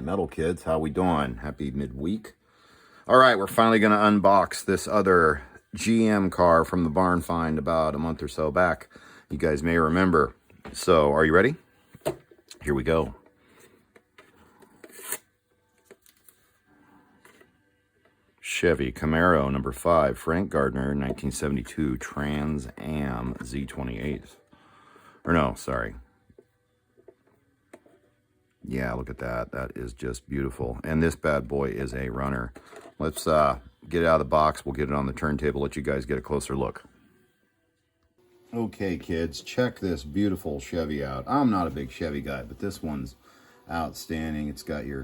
Metal kids, how we doing? Happy midweek. All right, we're finally going to unbox this other GM car from the barn find about a month or so back. You guys may remember. So, are you ready? Here we go. Chevy Camaro number 5, Frank Gardner, 1972 Trans Am Z28. Or no, sorry. Yeah, look at that. That is just beautiful. And this bad boy is a runner. Let's get it out of the box. We'll get it on the turntable, let you guys get a closer look. Okay, kids, check this beautiful Chevy out. I'm not a big Chevy guy, but this one's outstanding. It's got your,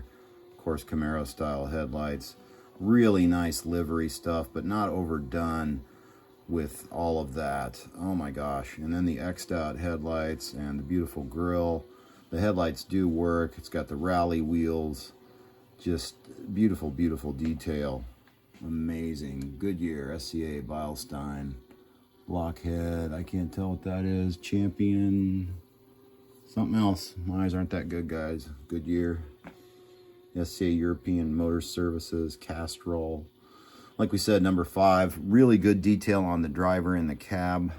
of course, Camaro style headlights. Really nice livery stuff, but not overdone with all of that. Oh my gosh. And then the X'd out headlights and the beautiful grille. The headlights do work. It's got the rally wheels. Just beautiful, beautiful detail. Amazing. Goodyear, SCA, Beilstein, Blockhead. I can't tell what that is. Champion. Something else. My eyes aren't that good, guys. Goodyear. SCA European Motor Services, Castrol. Like we said, number 5. Really good detail on the driver and the cab.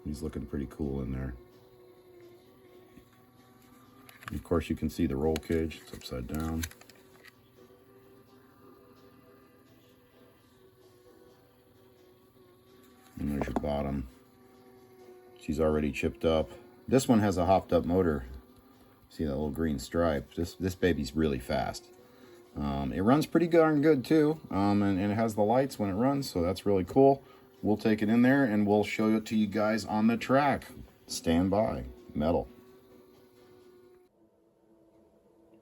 He's looking pretty cool in there. And of course, you can see the roll cage. It's upside down. And there's your bottom. She's already chipped up. This one has a hopped up motor. See that little green stripe? This baby's really fast. It runs pretty darn good too. And it has the lights when it runs, so that's really cool. We'll take it in there and we'll show it to you guys on the track. Stand by. Metal.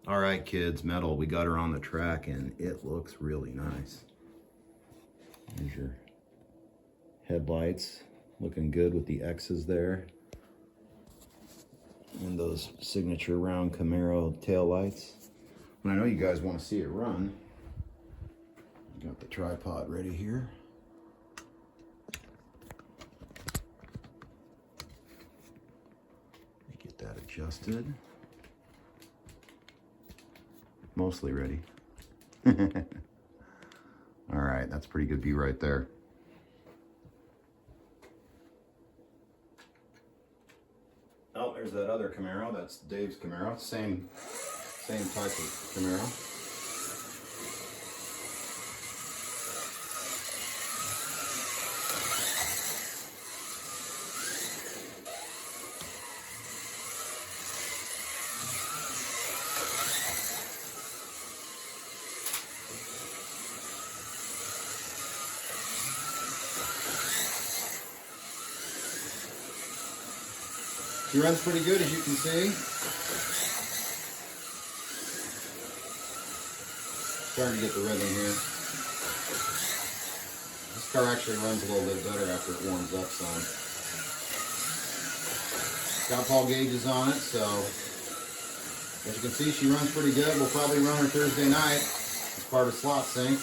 All right, kids, Metal. We got her on the track and it looks really nice. There's your headlights. Looking good with the X's there. And those signature round Camaro tail lights. And I know you guys want to see it run. Got the tripod ready here. Get that adjusted. Mostly ready. All right, that's a pretty good view right there. Oh, there's that other Camaro. That's Dave's Camaro. Same type of Camaro. She runs pretty good, as you can see. Starting to get the rhythm here. This car actually runs a little bit better after it warms up some. Got Paul gauges on it, so as you can see, she runs pretty good. We'll probably run her Thursday night as part of slot sync.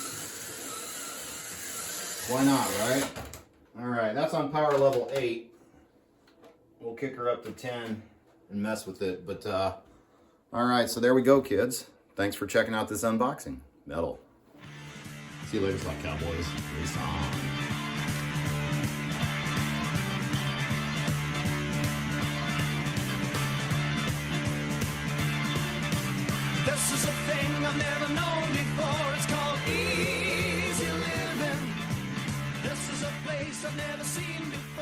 Why not, right? All right, that's on power level 8. We'll kick her up to 10 and mess with it. But, all right, so there we go, kids. Thanks for checking out this unboxing. Metal. See you later, Slot Cowboys. Race on. This is a thing I've never known before. It's called easy living. This is a place I've never seen before.